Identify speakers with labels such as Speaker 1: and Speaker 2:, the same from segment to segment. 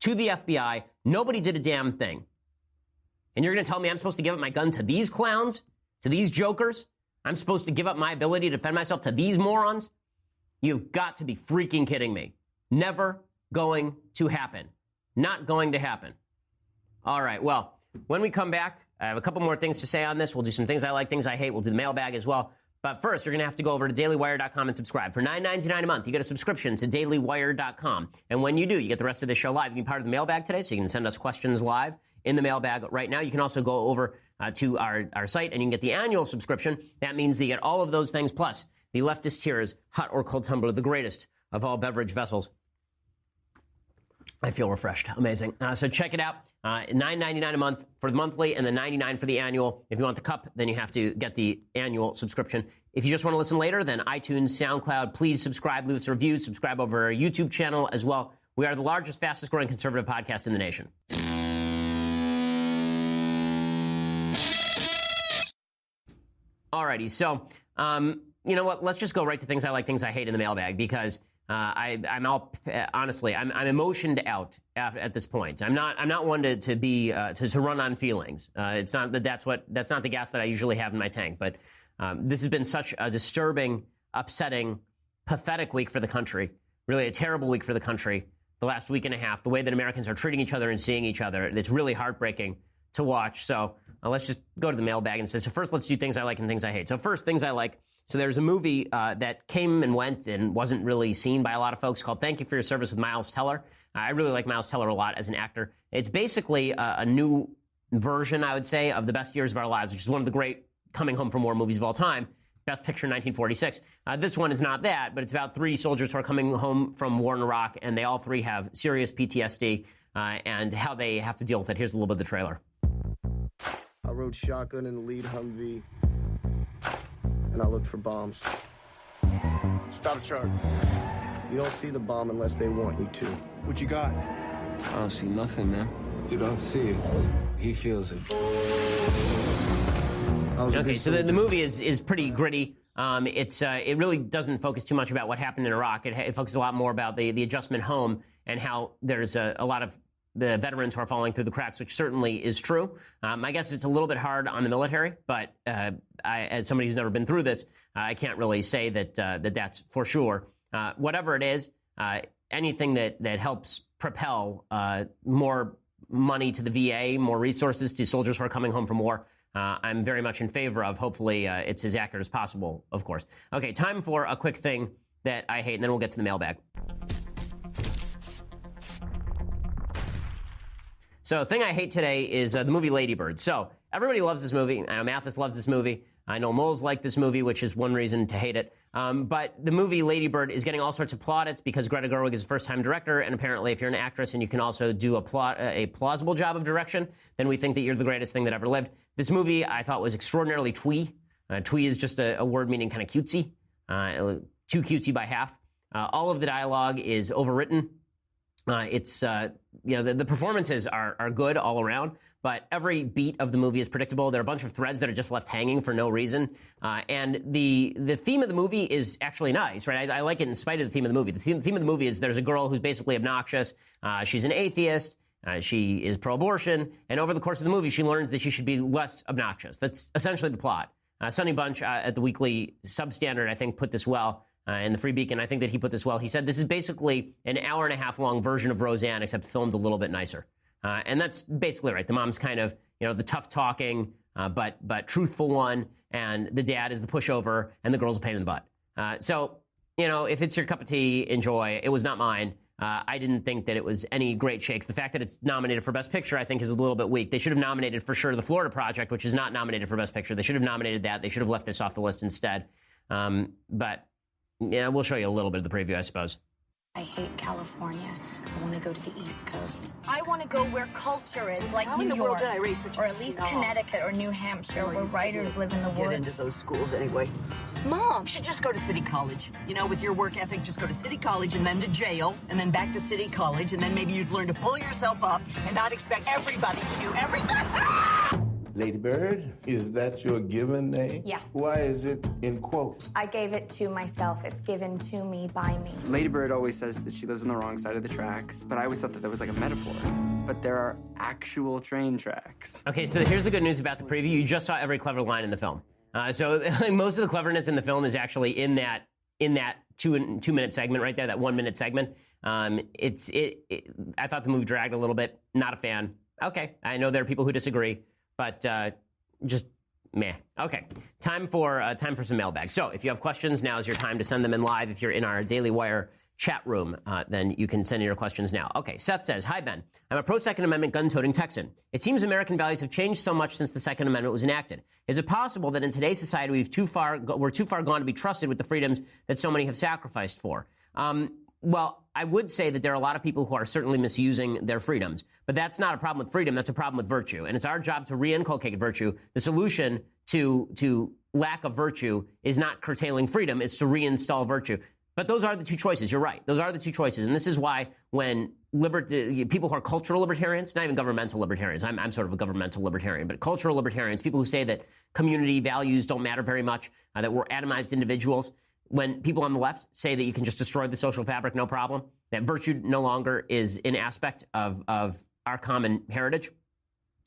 Speaker 1: to the FBI. Nobody did a damn thing. And you're going to tell me I'm supposed to give up my gun to these clowns, to these jokers? I'm supposed to give up my ability to defend myself to these morons? You've got to be freaking kidding me. Never going to happen. Not going to happen. All right, well, when we come back, I have a couple more things to say on this. We'll do some things I like, things I hate. We'll do the mailbag as well. But first, you're going to have to go over to dailywire.com and subscribe. For $9.99 a month, you get a subscription to dailywire.com. And when you do, you get the rest of the show live. You can be part of the mailbag today, so you can send us questions live in the mailbag right now. You can also go over to our site, and you can get the annual subscription. That means that you get all of those things, plus the leftist tears, hot or cold tumbler, the greatest of all beverage vessels. I feel refreshed. Amazing. So check it out. $9.99 a month for the monthly and then $99 for the annual. If you want the cup, then you have to get the annual subscription. If you just want to listen later, then iTunes, SoundCloud, please subscribe, leave us a review, subscribe over our YouTube channel as well. We are the largest, fastest growing conservative podcast in the nation. Alrighty. So, you know what? Let's just go right to things I like, things I hate in the mailbag, because I'm emotioned out at this point. I'm not one to run on feelings. It's not that's not the gas that I usually have in my tank. But this has been such a disturbing, upsetting, pathetic week for the country. Really a terrible week for the country. The last week and a half, the way that Americans are treating each other and seeing each other, it's really heartbreaking to watch. So let's just go to the mailbag and say, so first let's do things I like and things I hate. So first, things I like. So there's a movie that came and went and wasn't really seen by a lot of folks called Thank You for Your Service with Miles Teller. I really like Miles Teller a lot as an actor. It's basically a new version, I would say, of The Best Years of Our Lives, which is one of the great coming home from war movies of all time. Best Picture 1946. This one is not that, but it's about three soldiers who are coming home from war in Iraq, and they all three have serious PTSD and how they have to deal with it. Here's a little bit of the trailer.
Speaker 2: I rode shotgun in the lead Humvee, and I looked for bombs.
Speaker 3: Stop the truck.
Speaker 2: You don't see the bomb unless they want you to.
Speaker 3: What you got?
Speaker 4: I don't see nothing, man.
Speaker 3: You don't see it. He feels it.
Speaker 1: Okay, so the movie is pretty gritty. It really doesn't focus too much about what happened in Iraq. It focuses a lot more about the adjustment home and how there's a lot of the veterans who are falling through the cracks, which certainly is true. I guess it's a little bit hard on the military, but as somebody who's never been through this, I can't really say that that's for sure. Whatever it is, anything that helps propel more money to the VA, more resources to soldiers who are coming home from war, I'm very much in favor of. Hopefully, it's as accurate as possible, of course. Okay, time for a quick thing that I hate, and then we'll get to the mailbag. So the thing I hate today is the movie Lady Bird. So everybody loves this movie. I know Mathis loves this movie. I know Moles like this movie, which is one reason to hate it. But the movie Lady Bird is getting all sorts of plaudits because Greta Gerwig is a first-time director, and apparently if you're an actress and you can also do a plausible job of direction, then we think that you're the greatest thing that ever lived. This movie I thought was extraordinarily twee. Twee is just a word meaning kind of cutesy, too cutesy by half. All of the dialogue is overwritten. The performances are good all around, but every beat of the movie is predictable. There are a bunch of threads that are just left hanging for no reason. And the theme of the movie is actually nice, right? I like it in spite of the theme of the movie. The theme of the movie is there's a girl who's basically obnoxious. She's an atheist. She is pro-abortion. And over the course of the movie, she learns that she should be less obnoxious. That's essentially the plot. Sonny Bunch at the Weekly Substandard, I think, put this well. In the Free Beacon, I think that he put this well. He said this is basically an hour-and-a-half long version of Roseanne, except filmed a little bit nicer. And that's basically right. The mom's kind of, the tough-talking, but truthful one, and the dad is the pushover, and the girl's a pain in the butt. So, if it's your cup of tea, enjoy. It was not mine. I didn't think that it was any great shakes. The fact that it's nominated for Best Picture, I think, is a little bit weak. They should have nominated, for sure, The Florida Project, which is not nominated for Best Picture. They should have nominated that. They should have left this off the list instead. But yeah, we'll show you a little bit of the preview, I suppose.
Speaker 5: I hate California. I want to go to the East Coast.
Speaker 6: I want to go where culture is, like
Speaker 5: How
Speaker 6: New
Speaker 5: in the
Speaker 6: York,
Speaker 5: world did I raise such a
Speaker 6: or at least
Speaker 5: snob?
Speaker 6: Connecticut or New Hampshire, where writers live in the
Speaker 7: Get
Speaker 6: woods.
Speaker 7: into those schools anyway.
Speaker 6: Mom,
Speaker 7: You should just go to City College. With your work ethic, just go to City College and then to jail and then back to City College, and then maybe you'd learn to pull yourself up and not expect everybody to do everything.
Speaker 8: Lady Bird, is that your given name?
Speaker 5: Yeah.
Speaker 8: Why is it in quotes?
Speaker 5: I gave it to myself. It's given to me by me.
Speaker 9: Lady Bird always says that she lives on the wrong side of the tracks, but I always thought that was like a metaphor. But there are actual train tracks.
Speaker 1: Okay, so here's the good news about the preview. You just saw every clever line in the film. So most of the cleverness in the film is actually in that 2-minute segment right there, that 1 minute segment. I thought the movie dragged a little bit. Not a fan. Okay, I know there are people who disagree, but just meh. Okay, time for some mailbag. So if you have questions, now is your time to send them in live. If you're in our Daily Wire chat room, then you can send in your questions now. Okay, Seth says, "Hi, Ben. I'm a pro-Second Amendment gun-toting Texan. It seems American values have changed so much since the Second Amendment was enacted. Is it possible that in today's society we're too far gone to be trusted with the freedoms that so many have sacrificed for?" Well, I would say that there are a lot of people who are certainly misusing their freedoms, but that's not a problem with freedom. That's a problem with virtue, and it's our job to reinculcate virtue. The solution to lack of virtue is not curtailing freedom; it's to reinstall virtue. But those are the two choices. You're right. Those are the two choices. And this is why when people who are cultural libertarians, not even governmental libertarians, I'm sort of a governmental libertarian, but cultural libertarians, people who say that community values don't matter very much, that we're atomized individuals, when people on the left say that you can just destroy the social fabric, no problem, that virtue no longer is an aspect of our common heritage,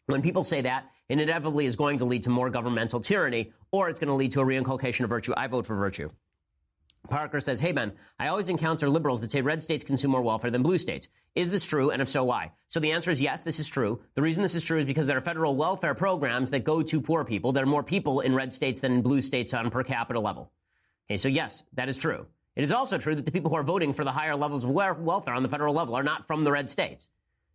Speaker 1: when people say that, it inevitably is going to lead to more governmental tyranny, or it's going to lead to a reinculcation of virtue. I vote for virtue. Parker says, "Hey, Ben, I always encounter liberals that say red states consume more welfare than blue states. Is this true? And if so, why?" So the answer is yes, this is true. The reason this is true is because there are federal welfare programs that go to poor people. There are more people in red states than in blue states on per capita level. Okay, so yes, that is true. It is also true that the people who are voting for the higher levels of welfare on the federal level are not from the red states.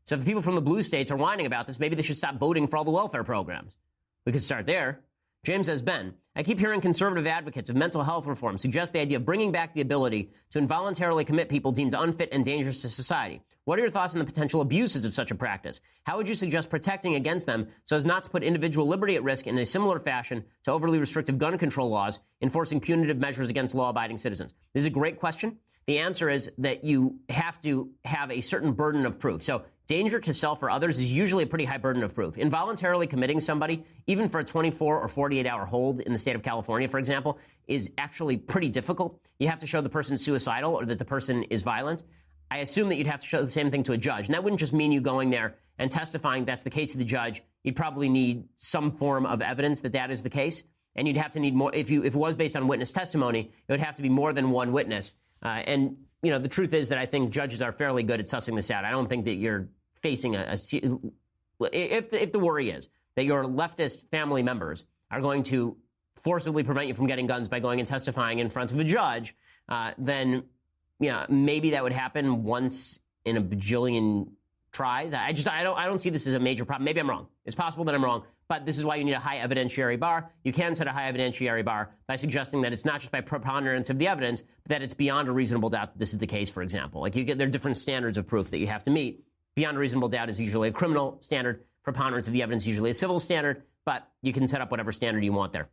Speaker 1: So if the people from the blue states are whining about this, maybe they should stop voting for all the welfare programs. We could start there. James says, "Ben, I keep hearing conservative advocates of mental health reform suggest the idea of bringing back the ability to involuntarily commit people deemed unfit and dangerous to society. What are your thoughts on the potential abuses of such a practice? How would you suggest protecting against them so as not to put individual liberty at risk in a similar fashion to overly restrictive gun control laws, enforcing punitive measures against law-abiding citizens?" This is a great question. The answer is that you have to have a certain burden of proof. So danger to self or others is usually a pretty high burden of proof. Involuntarily committing somebody, even for a 24 or 48-hour hold in the state of California, for example, is actually pretty difficult. You have to show the person's suicidal or that the person is violent. I assume that you'd have to show the same thing to a judge. And that wouldn't just mean you going there and testifying that's the case to the judge. You'd probably need some form of evidence that that is the case. And you'd have to need more. If it was based on witness testimony, it would have to be more than one witness. And, you know, the truth is that I think judges are fairly good at sussing this out. I don't think that you're facing if the worry is that your leftist family members are going to forcibly prevent you from getting guns by going and testifying in front of a judge, then, yeah, maybe that would happen once in a bajillion tries. I don't see this as a major problem. Maybe I'm wrong. It's possible that I'm wrong, but this is why you need a high evidentiary bar. You can set a high evidentiary bar by suggesting that it's not just by preponderance of the evidence, but that it's beyond a reasonable doubt that this is the case, for example. Like there are different standards of proof that you have to meet. Beyond a reasonable doubt is usually a criminal standard. Preponderance of the evidence is usually a civil standard, but you can set up whatever standard you want there.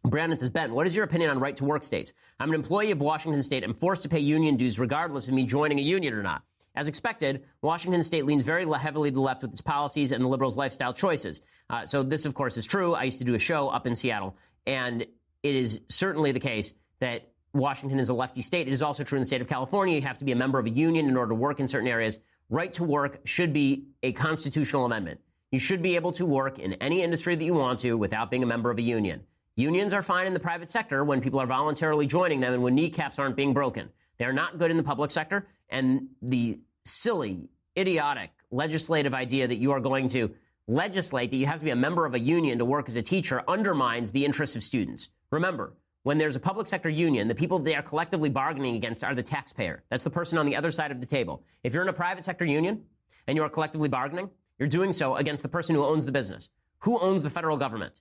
Speaker 1: Brandon says, "Ben, what is your opinion on right-to-work states? I'm an employee of Washington State and forced to pay union dues regardless of me joining a union or not. As expected, Washington State leans very heavily to the left with its policies and the liberals' lifestyle choices. So this, of course, is true. I used to do a show up in Seattle, and it is certainly the case that Washington is a lefty state. It is also true in the state of California. You have to be a member of a union in order to work in certain areas. Right to work should be a constitutional amendment. You should be able to work in any industry that you want to without being a member of a union. Unions are fine in the private sector when people are voluntarily joining them and when kneecaps aren't being broken. They're not good in the public sector, and the silly, idiotic legislative idea that you are going to legislate that you have to be a member of a union to work as a teacher undermines the interests of students. Remember, when there's a public sector union, the people they are collectively bargaining against are the taxpayer. That's the person on the other side of the table. If you're in a private sector union and you are collectively bargaining, you're doing so against the person who owns the business. Who owns the federal government?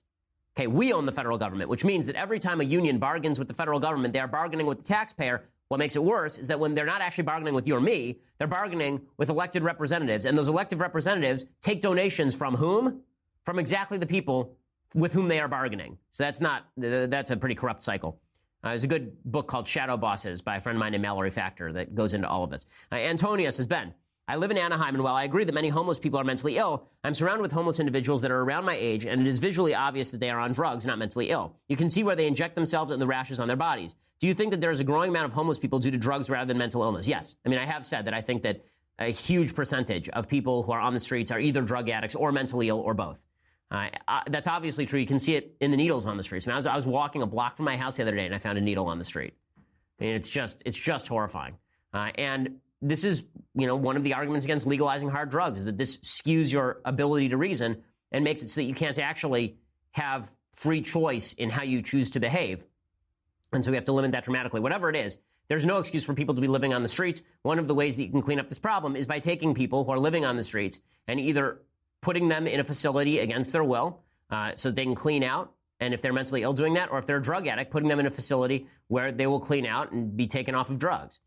Speaker 1: Okay, we own the federal government, which means that every time a union bargains with the federal government, they are bargaining with the taxpayer. What makes it worse is that when they're not actually bargaining with you or me, they're bargaining with elected representatives. And those elected representatives take donations from whom? From exactly the people with whom they are bargaining. So that's a pretty corrupt cycle. There's a good book called Shadow Bosses by a friend of mine named Mallory Factor that goes into all of this. Antonia says, "Ben, I live in Anaheim, and while I agree that many homeless people are mentally ill, I'm surrounded with homeless individuals that are around my age, and it is visually obvious that they are on drugs, not mentally ill. You can see where they inject themselves and the rashes on their bodies. Do you think that there is a growing amount of homeless people due to drugs rather than mental illness? Yes. I mean, I have said that I think that a huge percentage of people who are on the streets are either drug addicts or mentally ill or both. That's obviously true. You can see it in the needles on the streets. I mean, I was walking a block from my house the other day, and I found a needle on the street. I mean, it's just horrifying. And this is, one of the arguments against legalizing hard drugs is that this skews your ability to reason and makes it so that you can't actually have free choice in how you choose to behave. And so we have to limit that dramatically. Whatever it is, there's no excuse for people to be living on the streets. One of the ways that you can clean up this problem is by taking people who are living on the streets and either putting them in a facility against their will so that they can clean out, and if they're mentally ill, doing that, or if they're a drug addict, putting them in a facility where they will clean out and be taken off of drugs.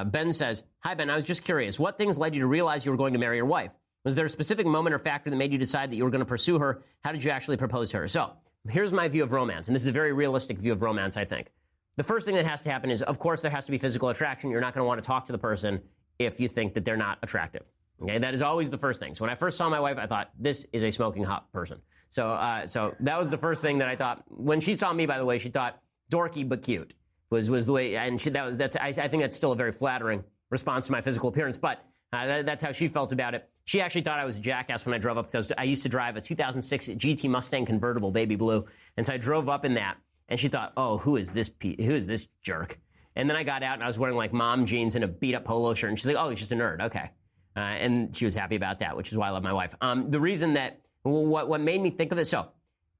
Speaker 1: Ben says, hi, Ben, I was just curious. What things led you to realize you were going to marry your wife? Was there a specific moment or factor that made you decide that you were going to pursue her? How did you actually propose to her? So here's my view of romance, and this is a very realistic view of romance, I think. The first thing that has to happen is, of course, there has to be physical attraction. You're not going to want to talk to the person if you think that they're not attractive. Okay, that is always the first thing. So when I first saw my wife, I thought, this is a smoking hot person. So that was the first thing that I thought. When she saw me, by the way, she thought dorky but cute was the way, and I think that's still a very flattering response to my physical appearance. But that's how she felt about it. She actually thought I was a jackass when I drove up. I used to drive a 2006 GT Mustang convertible, baby blue, and so I drove up in that. And she thought, oh, who is this jerk? And then I got out and I was wearing like mom jeans and a beat up polo shirt. And she's like, oh, he's just a nerd. Okay. And she was happy about that, which is why I love my wife. The reason that, what made me think of this, so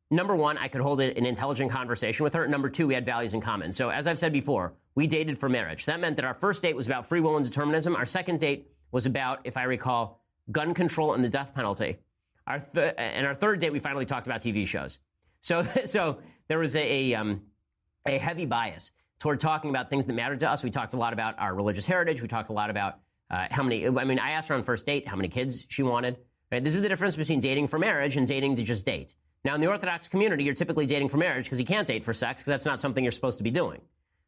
Speaker 1: number one, I could hold an intelligent conversation with her. Number two, we had values in common. So as I've said before, we dated for marriage. That meant that our first date was about free will and determinism. Our second date was about, if I recall, gun control and the death penalty. And our third date, we finally talked about TV shows. So there was a heavy bias toward talking about things that mattered to us. We talked a lot about our religious heritage. We talked a lot about I asked her on first date how many kids she wanted. Right? This is the difference between dating for marriage and dating to just date. Now, in the Orthodox community, you're typically dating for marriage because you can't date for sex because that's not something you're supposed to be doing.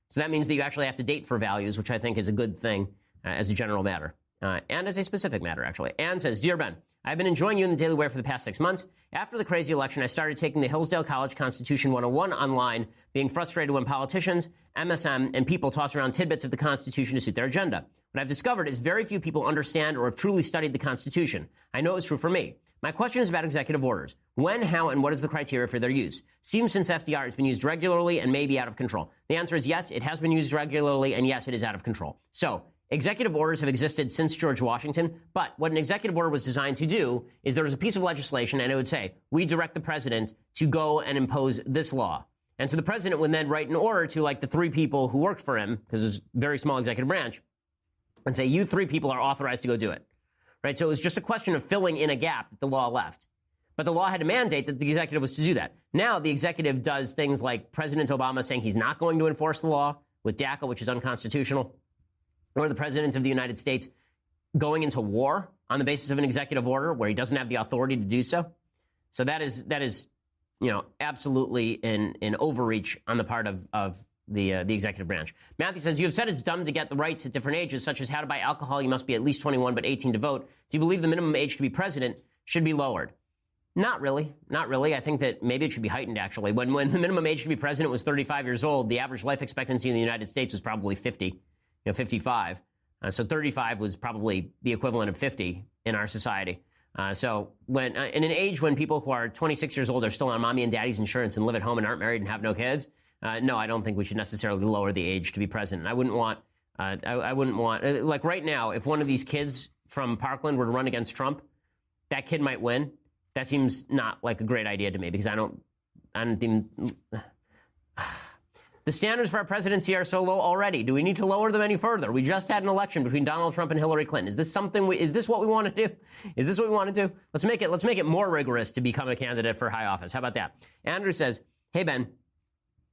Speaker 1: So that means that you actually have to date for values, which I think is a good thing as a general matter. And as a specific matter, actually. Anne says, Dear Ben, I've been enjoying you in the Daily Wire for the past 6 months. After the crazy election, I started taking the Hillsdale College Constitution 101 online, being frustrated when politicians, MSM, and people toss around tidbits of the Constitution to suit their agenda. What I've discovered is very few people understand or have truly studied the Constitution. I know it's true for me. My question is about executive orders. When, how, and what is the criteria for their use? Seems since FDR it's been used regularly and may be out of control. The answer is yes, it has been used regularly, and yes, it is out of control. So, executive orders have existed since George Washington, but what an executive order was designed to do is there was a piece of legislation, and it would say, we direct the president to go and impose this law. And so the president would then write an order to, like, the three people who worked for him, because it's a very small executive branch, and say, you three people are authorized to go do it. Right? So it was just a question of filling in a gap that the law left. But the law had to mandate that the executive was to do that. Now the executive does things like President Obama saying he's not going to enforce the law with DACA, which is unconstitutional, or the president of the United States going into war on the basis of an executive order where he doesn't have the authority to do so. So that is absolutely an overreach on the part of the executive branch. Matthew says, you have said it's dumb to get the rights at different ages, such as how to buy alcohol. You must be at least 21 but 18 to vote. Do you believe the minimum age to be president should be lowered? Not really. Not really. I think that maybe it should be heightened, actually. When the minimum age to be president was 35 years old, the average life expectancy in the United States was probably 55. So 35 was probably the equivalent of 50 in our society. So when in an age when people who are 26 years old are still on mommy and daddy's insurance and live at home and aren't married and have no kids, no, I don't think we should necessarily lower the age to be president. I wouldn't want, like right now, if one of these kids from Parkland were to run against Trump, that kid might win. That seems not like a great idea to me because I don't even... The standards for our presidency are so low already. Do we need to lower them any further? We just had an election between Donald Trump and Hillary Clinton. Is this what we want to do? Is this what we want to do? Let's make it more rigorous to become a candidate for high office. How about that? Andrew says, hey, Ben,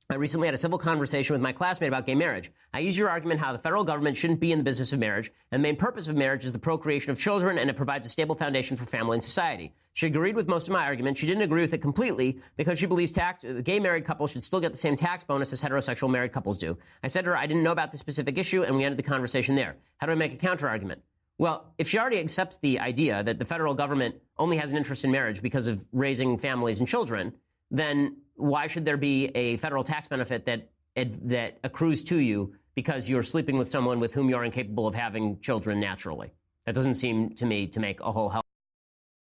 Speaker 1: I recently had a civil conversation with my classmate about gay marriage. I used your argument how the federal government shouldn't be in the business of marriage, and the main purpose of marriage is the procreation of children, and it provides a stable foundation for family and society. She agreed with most of my argument. She didn't agree with it completely because she believes gay married couples should still get the same tax bonus as heterosexual married couples do. I said to her I didn't know about this specific issue, and we ended the conversation there. How do I make a counter-argument? Well, if she already accepts the idea that the federal government only has an interest in marriage because of raising families and children, then why should there be a federal tax benefit that accrues to you because you're sleeping with someone with whom you're incapable of having children naturally? That doesn't seem to me to make a whole hell